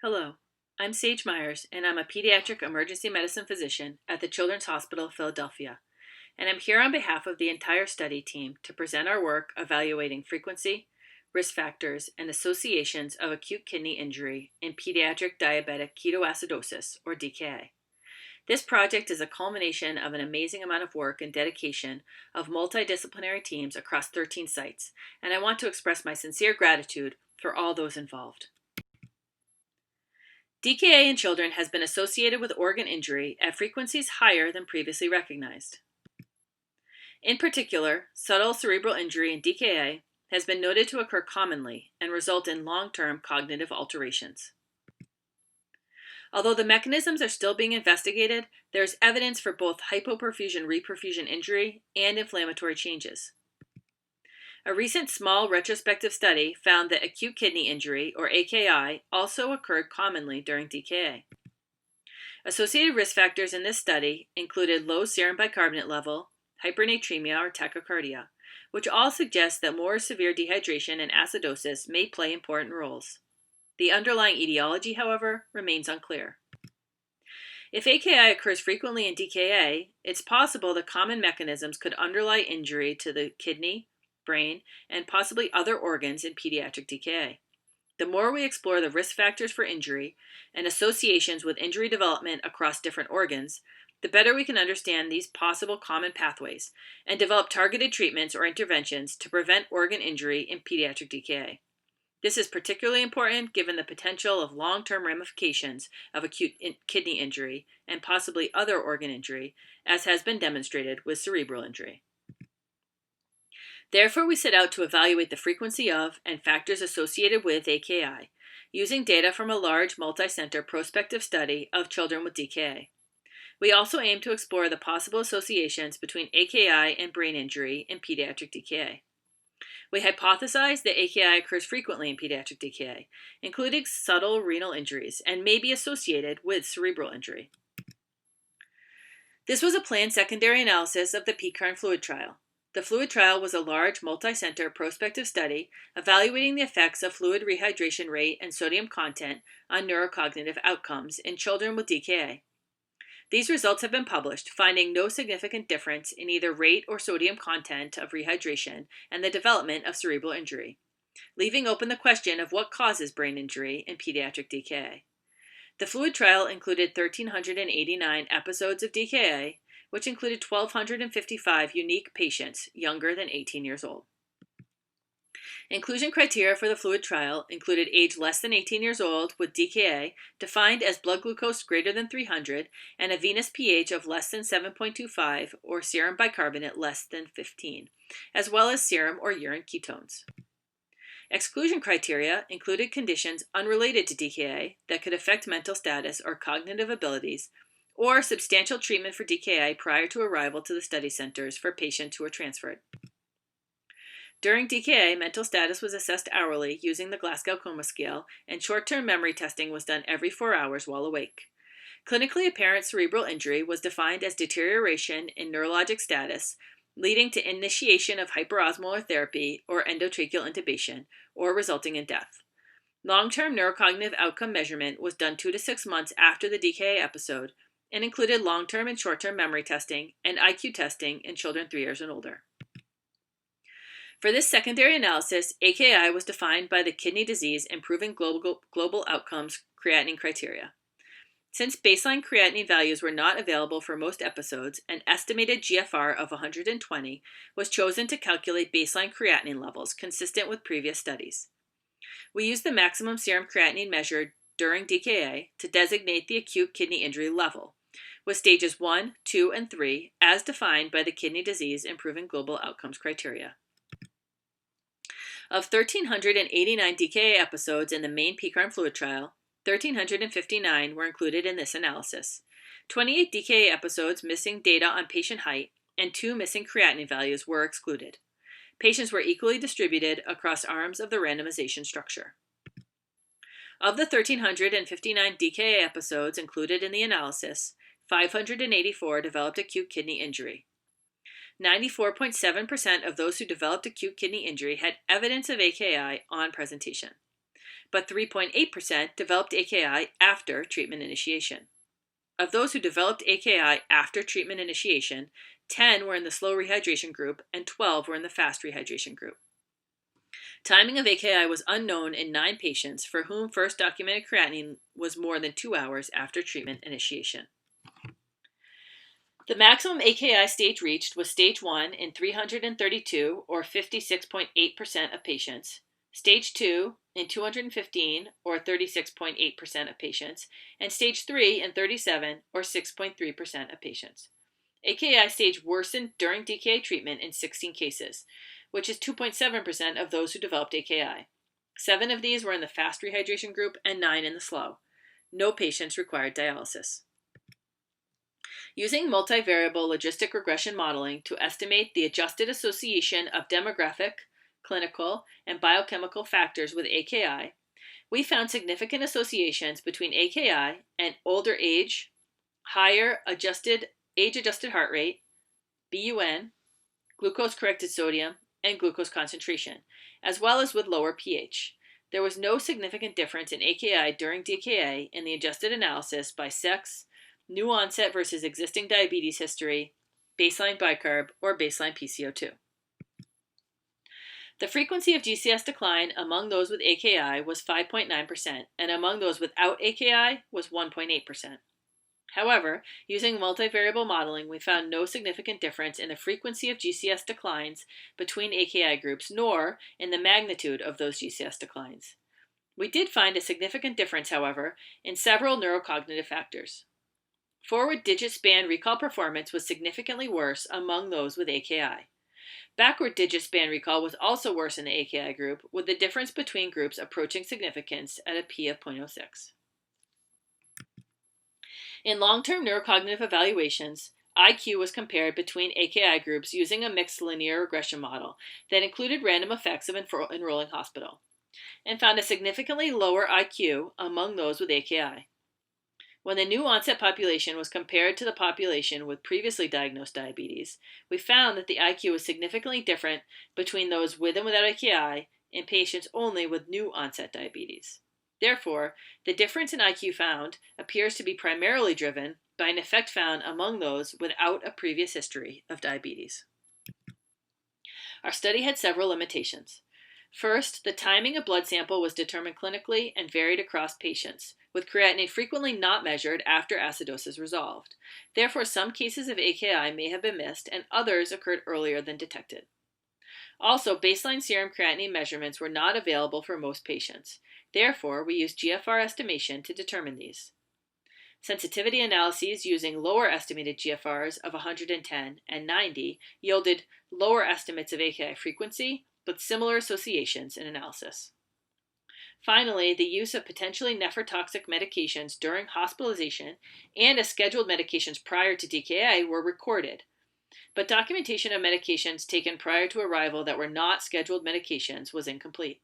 Hello, I'm Sage Myers, and I'm a pediatric emergency medicine physician at the Children's Hospital of Philadelphia, and I'm here on behalf of the entire study team to present our work evaluating frequency, risk factors, and associations of acute kidney injury in pediatric diabetic ketoacidosis, or DKA. This project is a culmination of an amazing amount of work and dedication of multidisciplinary teams across 13 sites, and I want to express my sincere gratitude for all those involved. DKA in children has been associated with organ injury at frequencies higher than previously recognized. In particular, subtle cerebral injury in DKA has been noted to occur commonly and result in long-term cognitive alterations. Although the mechanisms are still being investigated, there is evidence for both hypoperfusion-reperfusion injury and inflammatory changes. A recent small retrospective study found that acute kidney injury, or AKI, also occurred commonly during DKA. Associated risk factors in this study included low serum bicarbonate level, hypernatremia or tachycardia, which all suggest that more severe dehydration and acidosis may play important roles. The underlying etiology, however, remains unclear. If AKI occurs frequently in DKA, it's possible that common mechanisms could underlie injury to the kidney, brain, and possibly other organs in pediatric DKA. The more we explore the risk factors for injury and associations with injury development across different organs, the better we can understand these possible common pathways and develop targeted treatments or interventions to prevent organ injury in pediatric DKA. This is particularly important given the potential of long-term ramifications of acute kidney injury and possibly other organ injury, as has been demonstrated with cerebral injury. Therefore, we set out to evaluate the frequency of and factors associated with AKI, using data from a large multi-center prospective study of children with DKA. We also aim to explore the possible associations between AKI and brain injury in pediatric DKA. We hypothesize that AKI occurs frequently in pediatric DKA, including subtle renal injuries, and may be associated with cerebral injury. This was a planned secondary analysis of the PCARN fluid trial. The fluid trial was a large, multi-center prospective study evaluating the effects of fluid rehydration rate and sodium content on neurocognitive outcomes in children with DKA. These results have been published, finding no significant difference in either rate or sodium content of rehydration and the development of cerebral injury, leaving open the question of what causes brain injury in pediatric DKA. The fluid trial included 1,389 episodes of DKA, which included 1,255 unique patients younger than 18 years old. Inclusion criteria for the fluid trial included age less than 18 years old with DKA, defined as blood glucose greater than 300, and a venous pH of less than 7.25 or serum bicarbonate less than 15, as well as serum or urine ketones. Exclusion criteria included conditions unrelated to DKA that could affect mental status or cognitive abilities, or substantial treatment for DKA prior to arrival to the study centers for patients who were transferred. During DKA, mental status was assessed hourly using the Glasgow Coma Scale, and short-term memory testing was done every 4 hours while awake. Clinically apparent cerebral injury was defined as deterioration in neurologic status, leading to initiation of hyperosmolar therapy or endotracheal intubation, or resulting in death. Long-term neurocognitive outcome measurement was done 2 to 6 months after the DKA episode, and included long-term and short-term memory testing and IQ testing in children 3 years and older. For this secondary analysis, AKI was defined by the Kidney Disease Improving Global Outcomes creatinine criteria. Since baseline creatinine values were not available for most episodes, an estimated GFR of 120 was chosen to calculate baseline creatinine levels consistent with previous studies. We used the maximum serum creatinine measured during DKA to designate the acute kidney injury level, with stages 1, 2, and 3 as defined by the Kidney Disease Improving Global Outcomes criteria. Of 1,389 DKA episodes in the main PCARN fluid trial, 1,359 were included in this analysis. 28 DKA episodes missing data on patient height and 2 missing creatinine values were excluded. Patients were equally distributed across arms of the randomization structure. Of the 1,359 DKA episodes included in the analysis, 584 developed acute kidney injury. 94.7% of those who developed acute kidney injury had evidence of AKI on presentation. but 3.8% developed AKI after treatment initiation. Of those who developed AKI after treatment initiation, 10 were in the slow rehydration group and 12 were in the fast rehydration group. Timing of AKI was unknown in 9 patients for whom first documented creatinine was more than 2 hours after treatment initiation. The maximum AKI stage reached was stage 1 in 332, or 56.8% of patients, stage 2 in 215, or 36.8% of patients, and stage 3 in 37, or 6.3% of patients. AKI stage worsened during DKA treatment in 16 cases, which is 2.7% of those who developed AKI. 7 of these were in the fast rehydration group and 9 in the slow. No patients required dialysis. Using multivariable logistic regression modeling to estimate the adjusted association of demographic, clinical, and biochemical factors with AKI, we found significant associations between AKI and older age, higher age-adjusted heart rate, BUN, glucose-corrected sodium, and glucose concentration, as well as with lower pH. There was no significant difference in AKI during DKA in the adjusted analysis by sex, new onset versus existing diabetes history, baseline bicarb, or baseline PCO2. The frequency of GCS decline among those with AKI was 5.9%, and among those without AKI was 1.8%. However, using multivariable modeling, we found no significant difference in the frequency of GCS declines between AKI groups, nor in the magnitude of those GCS declines. We did find a significant difference, however, in several neurocognitive factors. Forward digit span recall performance was significantly worse among those with AKI. Backward digit span recall was also worse in the AKI group, with the difference between groups approaching significance at a p of 0.06. In long-term neurocognitive evaluations, IQ was compared between AKI groups using a mixed linear regression model that included random effects of enrolling hospital, and found a significantly lower IQ among those with AKI. When the new onset population was compared to the population with previously diagnosed diabetes, we found that the IQ was significantly different between those with and without AKI in patients only with new onset diabetes. Therefore, the difference in IQ found appears to be primarily driven by an effect found among those without a previous history of diabetes. Our study had several limitations. First, the timing of blood sample was determined clinically and varied across patients, with creatinine frequently not measured after acidosis resolved. Therefore, some cases of AKI may have been missed and others occurred earlier than detected. Also, baseline serum creatinine measurements were not available for most patients. Therefore, we used GFR estimation to determine these. Sensitivity analyses using lower estimated GFRs of 110 and 90 yielded lower estimates of AKI frequency, but similar associations in analysis. Finally, the use of potentially nephrotoxic medications during hospitalization and as scheduled medications prior to DKA were recorded, but documentation of medications taken prior to arrival that were not scheduled medications was incomplete.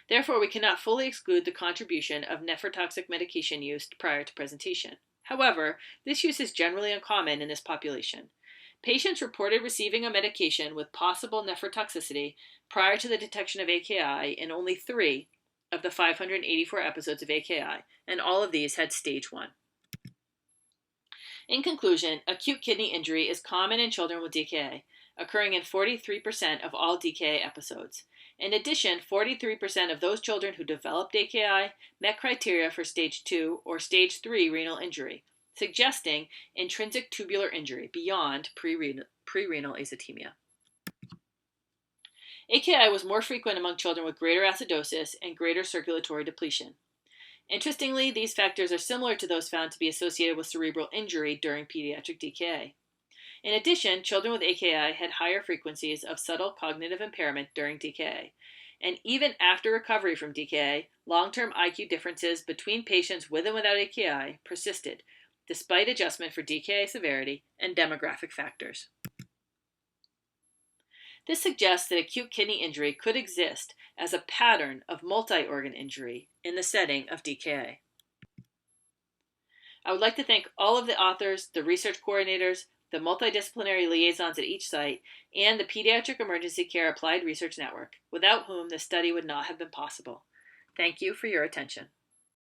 Therefore, we cannot fully exclude the contribution of nephrotoxic medication use prior to presentation. However, this use is generally uncommon in this population. Patients reported receiving a medication with possible nephrotoxicity prior to the detection of AKI in only 3 of the 584 episodes of AKI, and all of these had stage 1. In conclusion, acute kidney injury is common in children with DKA, occurring in 43% of all DKA episodes. In addition, 43% of those children who developed AKI met criteria for stage 2 or stage 3 renal injury, suggesting intrinsic tubular injury beyond pre-renal azotemia. AKI was more frequent among children with greater acidosis and greater circulatory depletion. Interestingly, these factors are similar to those found to be associated with cerebral injury during pediatric DKA. In addition, children with AKI had higher frequencies of subtle cognitive impairment during DKA, and even after recovery from DKA, long-term IQ differences between patients with and without AKI persisted, despite adjustment for DKA severity and demographic factors. This suggests that acute kidney injury could exist as a pattern of multi-organ injury in the setting of DKA. I would like to thank all of the authors, the research coordinators, the multidisciplinary liaisons at each site, and the Pediatric Emergency Care Applied Research Network, without whom this study would not have been possible. Thank you for your attention.